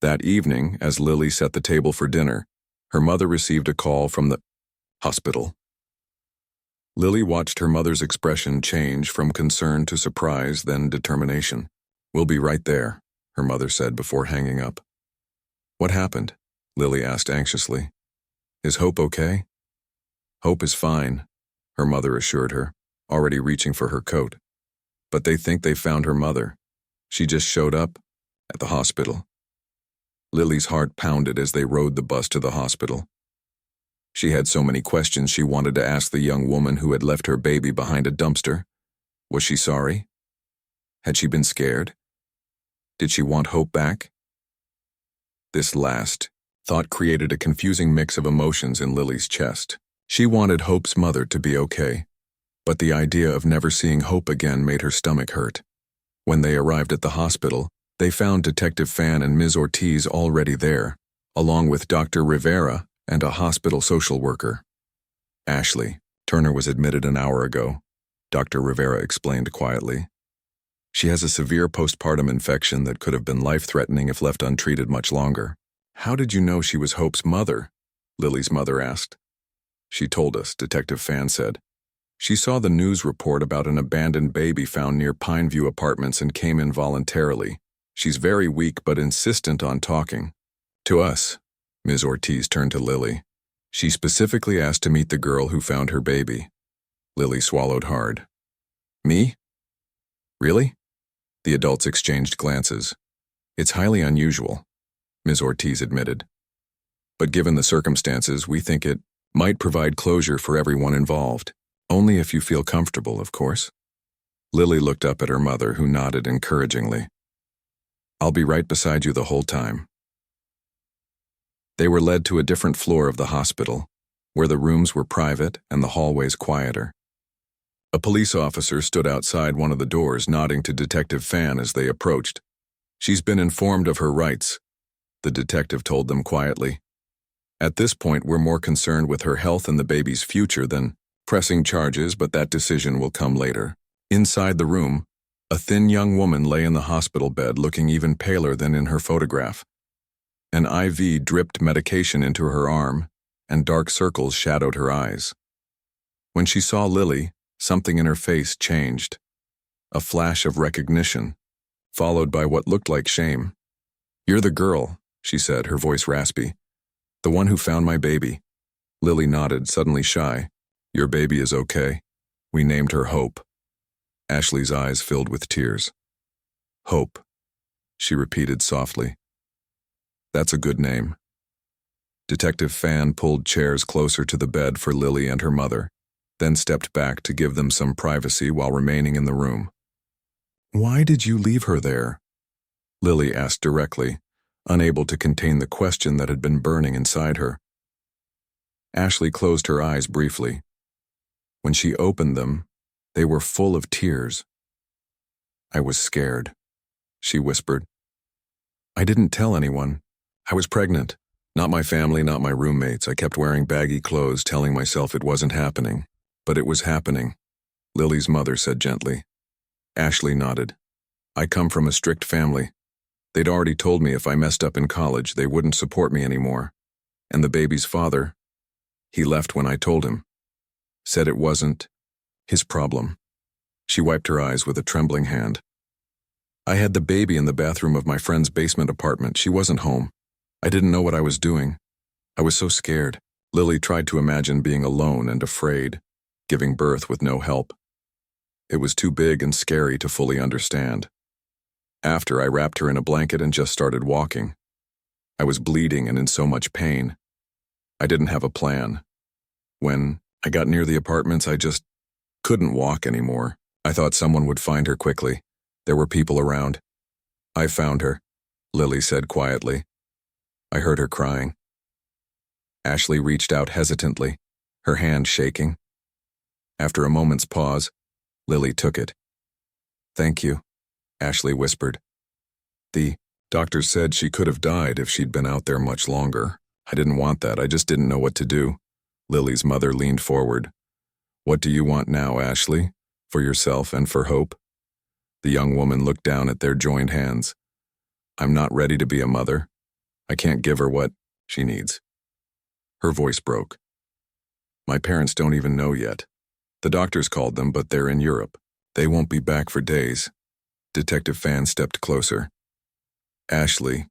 That evening, as Lily set the table for dinner, her mother received a call from the hospital. Lily watched her mother's expression change from concern to surprise, then determination. We'll be right there, her mother said before hanging up. What happened? Lily asked anxiously. Is Hope okay? Hope is fine, her mother assured her, already reaching for her coat. But they think they found her mother. She just showed up at the hospital. Lily's heart pounded as they rode the bus to the hospital. She had so many questions she wanted to ask the young woman who had left her baby behind a dumpster. Was she sorry? Had she been scared? Did she want Hope back? This last thought created a confusing mix of emotions in Lily's chest. She wanted Hope's mother to be okay, but the idea of never seeing Hope again made her stomach hurt. When they arrived at the hospital, they found Detective Fan and Ms. Ortiz already there, along with Dr. Rivera and a hospital social worker. Ashley Turner was admitted an hour ago, Dr. Rivera explained quietly. She has a severe postpartum infection that could have been life-threatening if left untreated much longer. How did you know she was Hope's mother? Lily's mother asked. She told us, Detective Fan said. She saw the news report about an abandoned baby found near Pineview Apartments and came in voluntarily. She's very weak but insistent on talking. To us, Ms. Ortiz turned to Lily. She specifically asked to meet the girl who found her baby. Lily swallowed hard. Me? Really? The adults exchanged glances. It's highly unusual, Ms. Ortiz admitted. But given the circumstances, we think it might provide closure for everyone involved. Only if you feel comfortable, of course. Lily looked up at her mother, who nodded encouragingly. I'll be right beside you the whole time. They were led to a different floor of the hospital, where the rooms were private and the hallways quieter. A police officer stood outside one of the doors, nodding to Detective Fan as they approached. She's been informed of her rights, the detective told them quietly. At this point, we're more concerned with her health and the baby's future than pressing charges, but that decision will come later. Inside the room, a thin young woman lay in the hospital bed, looking even paler than in her photograph. An IV dripped medication into her arm, and dark circles shadowed her eyes. When she saw Lily, something in her face changed. A flash of recognition, followed by what looked like shame. You're the girl, she said, her voice raspy. The one who found my baby. Lily nodded, suddenly shy. Your baby is okay. We named her Hope. Ashley's eyes filled with tears. Hope, she repeated softly. That's a good name. Detective Fan pulled chairs closer to the bed for Lily and her mother, then stepped back to give them some privacy while remaining in the room. Why did you leave her there? Lily asked directly, unable to contain the question that had been burning inside her. Ashley closed her eyes briefly. When she opened them, they were full of tears. I was scared, she whispered. I didn't tell anyone. I was pregnant. Not my family, not my roommates. I kept wearing baggy clothes, telling myself it wasn't happening. But it was happening, Lily's mother said gently. Ashley nodded. I come from a strict family. They'd already told me if I messed up in college, they wouldn't support me anymore. And the baby's father, he left when I told him. Said it wasn't his problem. She wiped her eyes with a trembling hand. I had the baby in the bathroom of my friend's basement apartment. She wasn't home. I didn't know what I was doing. I was so scared. Lily tried to imagine being alone and afraid, giving birth with no help. It was too big and scary to fully understand. After, I wrapped her in a blanket and just started walking. I was bleeding and in so much pain. I didn't have a plan. When I got near the apartments, I just couldn't walk anymore. I thought someone would find her quickly. There were people around. I found her, Lily said quietly. I heard her crying. Ashley reached out hesitantly, her hand shaking. After a moment's pause, Lily took it. Thank you, Ashley whispered. The doctors said she could have died if she'd been out there much longer. I didn't want that. I just didn't know what to do. Lily's mother leaned forward. What do you want now, Ashley? For yourself and for Hope? The young woman looked down at their joined hands. I'm not ready to be a mother. I can't give her what she needs. Her voice broke. My parents don't even know yet. The doctors called them, but they're in Europe. They won't be back for days. Detective Fan stepped closer. Ashley,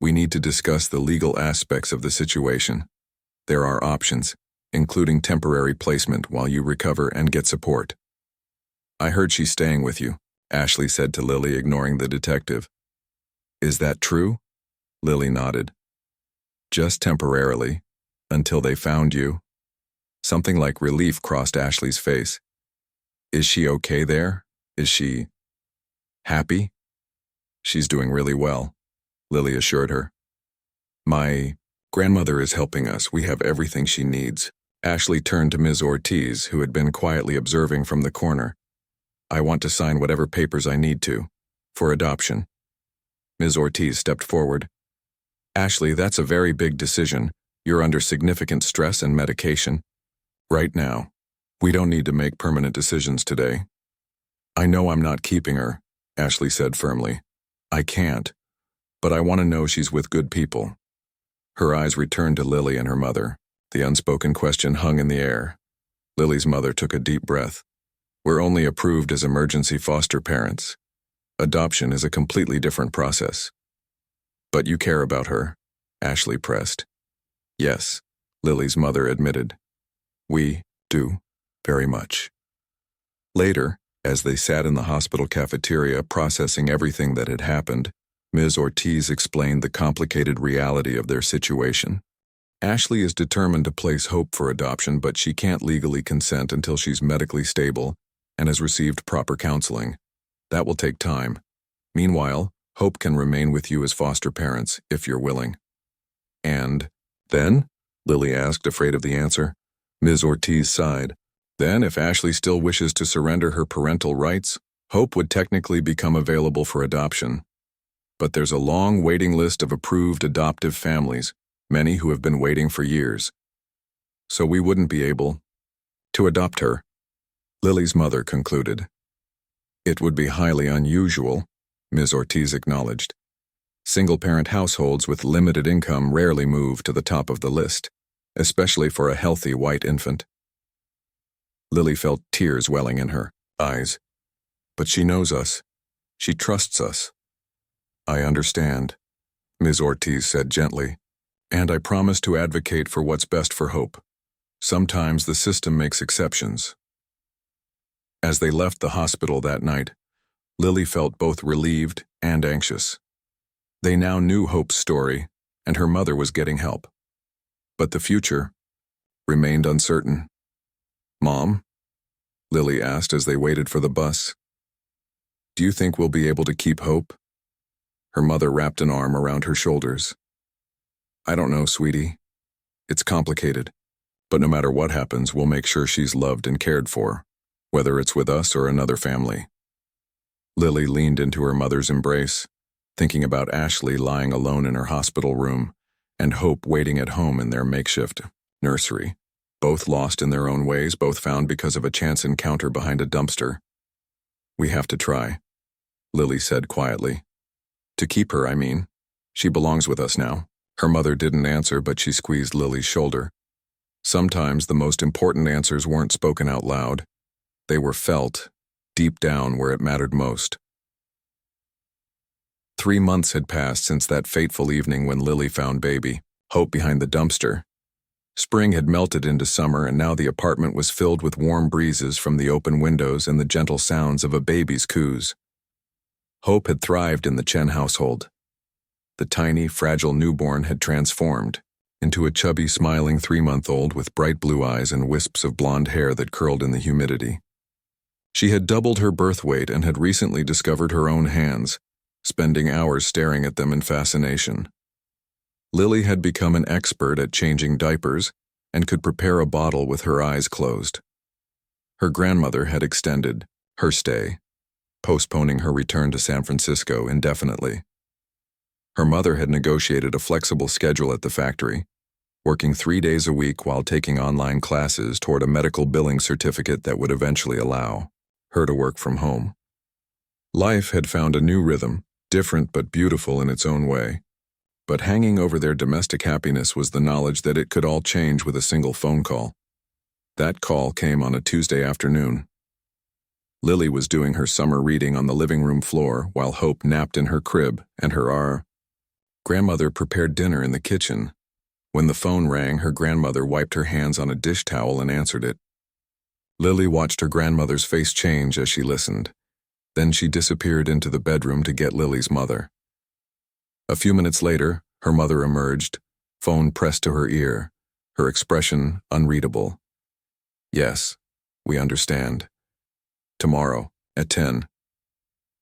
we need to discuss the legal aspects of the situation. There are options, including temporary placement while you recover and get support. I heard she's staying with you, Ashley said to Lily, ignoring the detective. Is that true? Lily nodded. Just temporarily, until they found you. Something like relief crossed Ashley's face. Is she okay there? Is she happy? She's doing really well, Lily assured her. My grandmother is helping us. We have everything she needs. Ashley turned to Ms. Ortiz, who had been quietly observing from the corner. I want to sign whatever papers I need to, for adoption. Ms. Ortiz stepped forward. Ashley, that's a very big decision. You're under significant stress and medication. Right now, we don't need to make permanent decisions today. I know I'm not keeping her, Ashley said firmly. I can't, but I want to know she's with good people. Her eyes returned to Lily and her mother. The unspoken question hung in the air. Lily's mother took a deep breath. We're only approved as emergency foster parents. Adoption is a completely different process. But you care about her, Ashley pressed. Yes, Lily's mother admitted. We do, very much. Later, as they sat in the hospital cafeteria processing everything that had happened, Ms. Ortiz explained the complicated reality of their situation. Ashley is determined to place Hope for adoption, but she can't legally consent until she's medically stable and has received proper counseling. That will take time. Meanwhile, Hope can remain with you as foster parents, if you're willing. And then? Lily asked, afraid of the answer. Ms. Ortiz sighed. Then, if Ashley still wishes to surrender her parental rights, Hope would technically become available for adoption. But there's a long waiting list of approved adoptive families, many who have been waiting for years. So we wouldn't be able to adopt her, Lily's mother concluded. It would be highly unusual, Ms. Ortiz acknowledged. Single-parent households with limited income rarely move to the top of the list, especially for a healthy white infant. Lily felt tears welling in her eyes. But she knows us. She trusts us. I understand, Ms. Ortiz said gently, and I promise to advocate for what's best for Hope. Sometimes the system makes exceptions. As they left the hospital that night, Lily felt both relieved and anxious. They now knew Hope's story, and her mother was getting help. But the future remained uncertain. Mom? Lily asked as they waited for the bus. Do you think we'll be able to keep hope? Her mother wrapped an arm around her shoulders. I don't know, sweetie. It's complicated. But no matter what happens, we'll make sure she's loved and cared for, whether it's with us or another family. Lily leaned into her mother's embrace, thinking about Ashley lying alone in her hospital room and Hope waiting at home in their makeshift nursery, both lost in their own ways, both found because of a chance encounter behind a dumpster. We have to try, Lily said quietly. To keep her, I mean. She belongs with us now. Her mother didn't answer, but she squeezed Lily's shoulder. Sometimes the most important answers weren't spoken out loud. They were felt, deep down where it mattered most. 3 months had passed since that fateful evening when Lily found baby, Hope, behind the dumpster. Spring had melted into summer, and now the apartment was filled with warm breezes from the open windows and the gentle sounds of a baby's coos. Hope had thrived in the Chen household. The tiny, fragile newborn had transformed into a chubby, smiling 3-month-old with bright blue eyes and wisps of blonde hair that curled in the humidity. She had doubled her birth weight and had recently discovered her own hands, spending hours staring at them in fascination. Lily had become an expert at changing diapers and could prepare a bottle with her eyes closed. Her grandmother had extended her stay, postponing her return to San Francisco indefinitely. Her mother had negotiated a flexible schedule at the factory, working 3 days a week while taking online classes toward a medical billing certificate that would eventually allow her to work from home. Life had found a new rhythm, different but beautiful in its own way. But hanging over their domestic happiness was the knowledge that it could all change with a single phone call. That call came on a Tuesday afternoon. Lily was doing her summer reading on the living room floor while Hope napped in her crib, and her grandmother prepared dinner in the kitchen. When the phone rang, her grandmother wiped her hands on a dish towel and answered it. Lily watched her grandmother's face change as she listened. Then she disappeared into the bedroom to get Lily's mother. A few minutes later, her mother emerged, phone pressed to her ear, her expression unreadable. Yes, we understand. Tomorrow, at 10.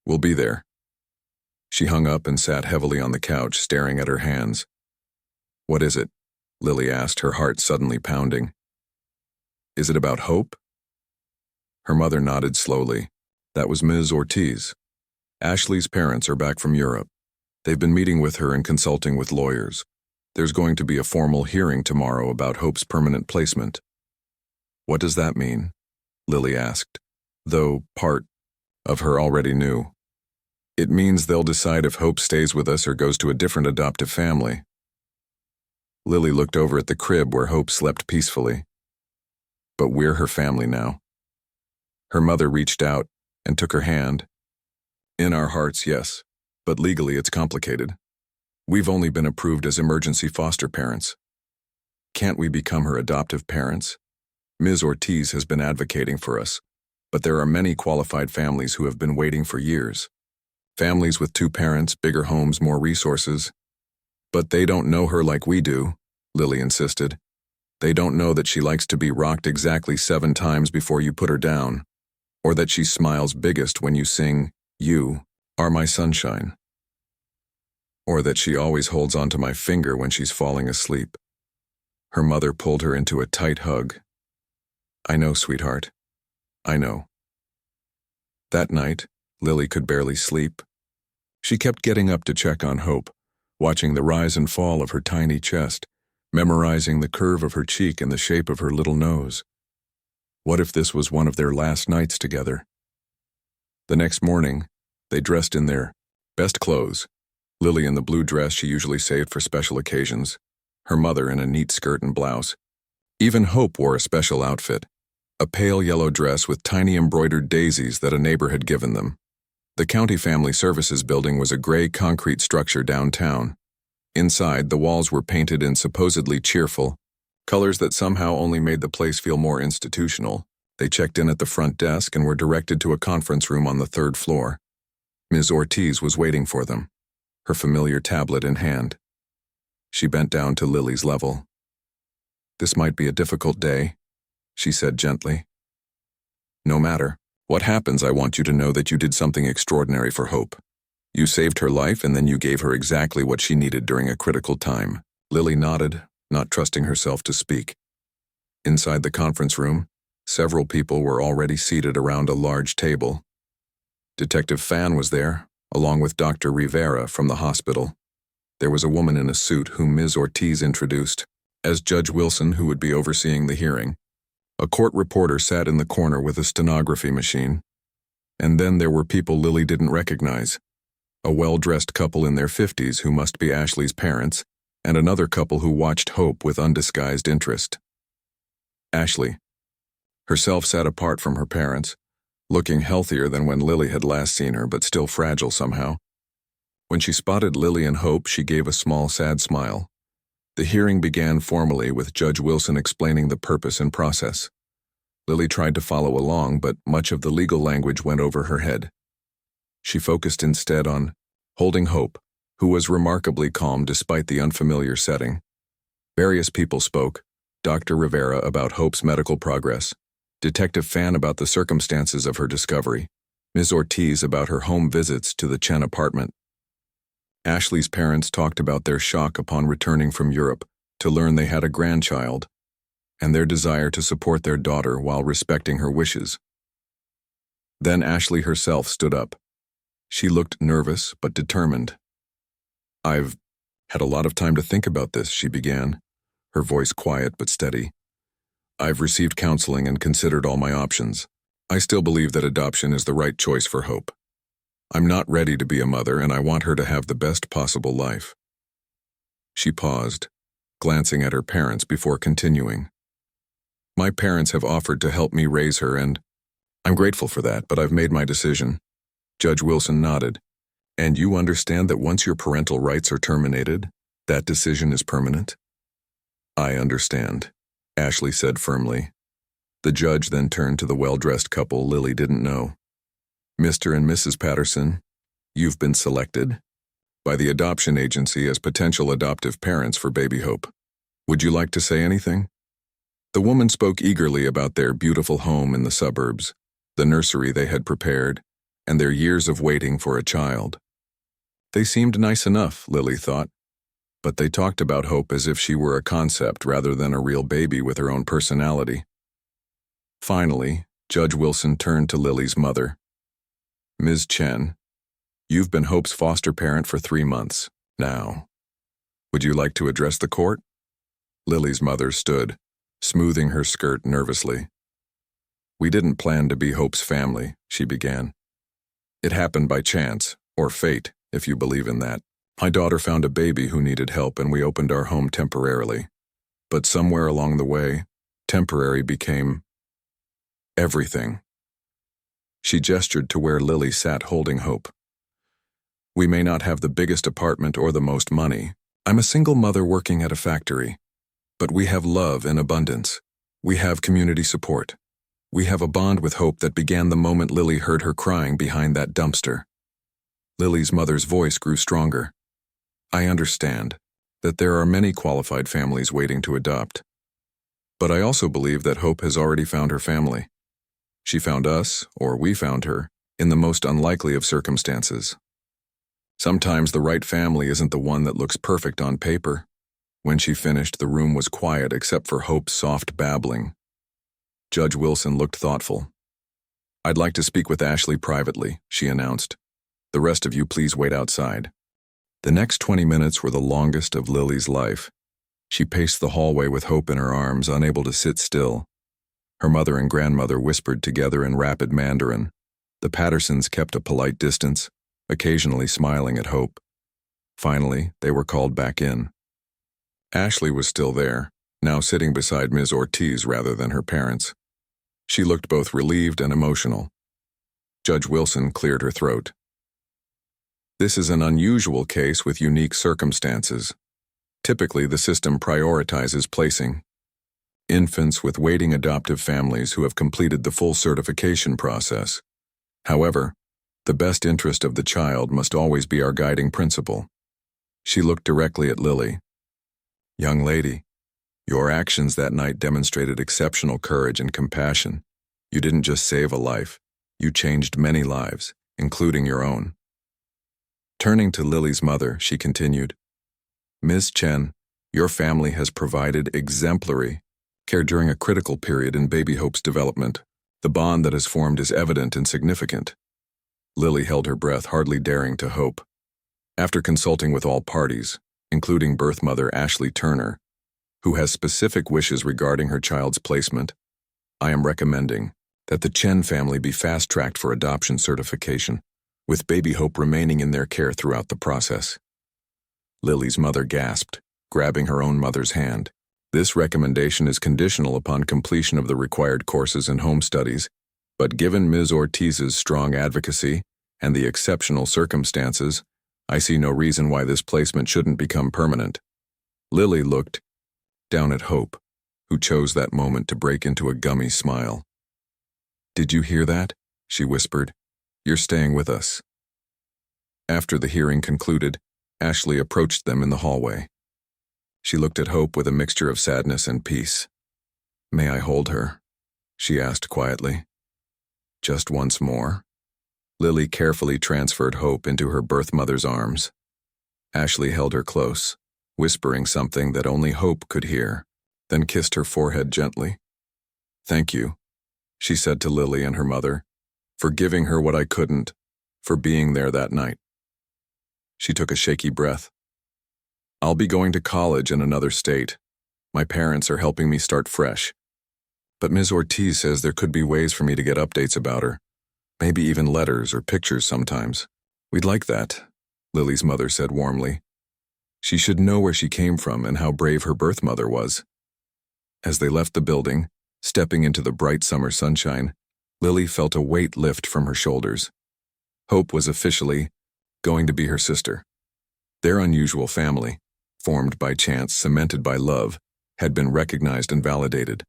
We'll be there. She hung up and sat heavily on the couch, staring at her hands. What is it? Lily asked, her heart suddenly pounding. Is it about Hope? Her mother nodded slowly. That was Ms. Ortiz. Ashley's parents are back from Europe. They've been meeting with her and consulting with lawyers. There's going to be a formal hearing tomorrow about Hope's permanent placement. What does that mean? Lily asked, though part of her already knew. It means they'll decide if Hope stays with us or goes to a different adoptive family. Lily looked over at the crib where Hope slept peacefully. But we're her family now. Her mother reached out and took her hand. In our hearts, yes. But legally it's complicated. We've only been approved as emergency foster parents. Can't we become her adoptive parents? Ms. Ortiz has been advocating for us, but there are many qualified families who have been waiting for years. Families with 2 parents, bigger homes, more resources. But they don't know her like we do, Lily insisted. They don't know that she likes to be rocked exactly 7 times before you put her down, or that she smiles biggest when you sing, "You are my sunshine," or that she always holds onto my finger when she's falling asleep. Her mother pulled her into a tight hug. I know, sweetheart. I know. That night, Lily could barely sleep. She kept getting up to check on Hope, watching the rise and fall of her tiny chest, memorizing the curve of her cheek and the shape of her little nose. What if this was one of their last nights together? The next morning, they dressed in their best clothes, Lily in the blue dress she usually saved for special occasions, her mother in a neat skirt and blouse. Even Hope wore a special outfit, a pale yellow dress with tiny embroidered daisies that a neighbor had given them. The County Family Services building was a gray concrete structure downtown. Inside, the walls were painted in supposedly cheerful colors that somehow only made the place feel more institutional. They checked in at the front desk and were directed to a conference room on the 3rd floor. Ms. Ortiz was waiting for them, her familiar tablet in hand. She bent down to Lily's level. This might be a difficult day, she said gently. No matter, What happens, I want you to know that you did something extraordinary for Hope. You saved her life and then you gave her exactly what she needed during a critical time. Lily nodded, not trusting herself to speak. Inside the conference room, several people were already seated around a large table. Detective Fan was there, along with Dr. Rivera from the hospital. There was a woman in a suit whom Ms. Ortiz introduced as Judge Wilson, who would be overseeing the hearing. A court reporter sat in the corner with a stenography machine. And then there were people Lily didn't recognize. A well-dressed couple in their 50s who must be Ashley's parents, and another couple who watched Hope with undisguised interest. Ashley herself sat apart from her parents, looking healthier than when Lily had last seen her, but still fragile somehow. When she spotted Lily and Hope, she gave a small, sad smile. The hearing began formally with Judge Wilson explaining the purpose and process. Lily tried to follow along, but much of the legal language went over her head. She focused instead on holding Hope, who was remarkably calm despite the unfamiliar setting. Various people spoke, Dr. Rivera about Hope's medical progress, Detective Fan about the circumstances of her discovery, Ms. Ortiz about her home visits to the Chen apartment. Ashley's parents talked about their shock upon returning from Europe to learn they had a grandchild, and their desire to support their daughter while respecting her wishes. Then Ashley herself stood up. She looked nervous but determined. "I've had a lot of time to think about this," she began, her voice quiet but steady. "I've received counseling and considered all my options. I still believe that adoption is the right choice for Hope. I'm not ready to be a mother, and I want her to have the best possible life." She paused, glancing at her parents before continuing. "My parents have offered to help me raise her, and I'm grateful for that, but I've made my decision." Judge Wilson nodded. "And you understand that once your parental rights are terminated, that decision is permanent?" "I understand," Ashley said firmly. The judge then turned to the well-dressed couple Lily didn't know. "Mr. and Mrs. Patterson, you've been selected by the adoption agency as potential adoptive parents for baby Hope. Would you like to say anything?" The woman spoke eagerly about their beautiful home in the suburbs, the nursery they had prepared, and their years of waiting for a child. They seemed nice enough, Lily thought, but they talked about Hope as if she were a concept rather than a real baby with her own personality. Finally, Judge Wilson turned to Lily's mother. "Ms. Chen, you've been Hope's foster parent for 3 months now. Would you like to address the court?" Lily's mother stood, smoothing her skirt nervously. "We didn't plan to be Hope's family," she began. "It happened by chance, or fate, if you believe in that. My daughter found a baby who needed help and we opened our home temporarily. But somewhere along the way, temporary became everything." She gestured to where Lily sat holding Hope. "We may not have the biggest apartment or the most money. I'm a single mother working at a factory. But we have love in abundance. We have community support. We have a bond with Hope that began the moment Lily heard her crying behind that dumpster." Lily's mother's voice grew stronger. "I understand that there are many qualified families waiting to adopt. But I also believe that Hope has already found her family. She found us, or we found her, in the most unlikely of circumstances. Sometimes the right family isn't the one that looks perfect on paper." When she finished, the room was quiet except for Hope's soft babbling. Judge Wilson looked thoughtful. "I'd like to speak with Ashley privately," she announced. "The rest of you please wait outside." The next 20 minutes were the longest of Lily's life. She paced the hallway with Hope in her arms, unable to sit still. Her mother and grandmother whispered together in rapid Mandarin. The Pattersons kept a polite distance, occasionally smiling at Hope. Finally, they were called back in. Ashley was still there, now sitting beside Ms. Ortiz rather than her parents. She looked both relieved and emotional. Judge Wilson cleared her throat. "This is an unusual case with unique circumstances. Typically, the system prioritizes placing infants with waiting adoptive families who have completed the full certification process. However, the best interest of the child must always be our guiding principle." She looked directly at Lily. "Young lady, your actions that night demonstrated exceptional courage and compassion. You didn't just save a life, You changed many lives, including your own. Turning to Lily's mother, she continued, Ms. Chen, your family has provided exemplary care during a critical period in baby Hope's development. The bond that has formed is evident and significant. Lily held her breath, hardly daring to hope. After consulting with all parties, including birth mother Ashley Turner, who has specific wishes regarding her child's placement, I am recommending that the Chen family be fast-tracked for adoption certification, with baby Hope remaining in their care throughout the process. Lily's mother gasped, grabbing her own mother's hand. This recommendation is conditional upon completion of the required courses and home studies, but given Ms. Ortiz's strong advocacy and the exceptional circumstances, I see no reason why this placement shouldn't become permanent. Lily looked down at Hope, who chose that moment to break into a gummy smile. Did you hear that? She whispered. You're staying with us. After the hearing concluded, Ashley approached them in the hallway. She looked at Hope with a mixture of sadness and peace. May I hold her? She asked quietly. Just once more. Lily carefully transferred Hope into her birth mother's arms. Ashley held her close, whispering something that only Hope could hear, then kissed her forehead gently. Thank you, she said to Lily and her mother, for giving her what I couldn't, for being there that night. She took a shaky breath. I'll be going to college in another state. My parents are helping me start fresh. But Ms. Ortiz says there could be ways for me to get updates about her. Maybe even letters or pictures sometimes. We'd like that, Lily's mother said warmly. She should know where she came from and how brave her birth mother was. As they left the building, stepping into the bright summer sunshine, Lily felt a weight lift from her shoulders. Hope was officially going to be her sister. Their unusual family, formed by chance, cemented by love, had been recognized and validated.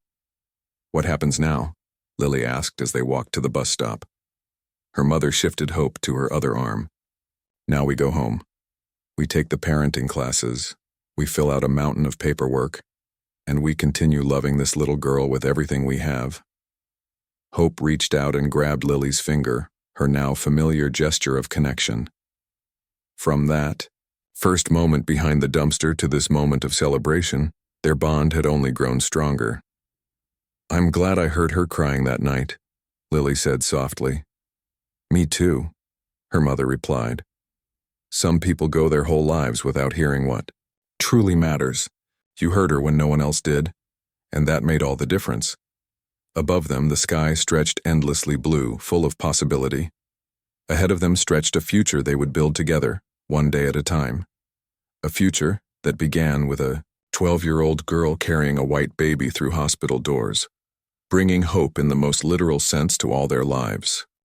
What happens now? Lily asked as they walked to the bus stop. Her mother shifted Hope to her other arm. Now we go home. We take the parenting classes, we fill out a mountain of paperwork, and we continue loving this little girl with everything we have. Hope reached out and grabbed Lily's finger, her now familiar gesture of connection. From that first moment behind the dumpster to this moment of celebration, their bond had only grown stronger. I'm glad I heard her crying that night, Lily said softly. Me too, her mother replied. Some people go their whole lives without hearing what truly matters. You heard her when no one else did, and that made all the difference. Above them, the sky stretched endlessly blue, full of possibility. Ahead of them stretched a future they would build together, one day at a time. A future that began with a 12-year-old girl carrying a white baby through hospital doors, bringing hope in the most literal sense to all their lives.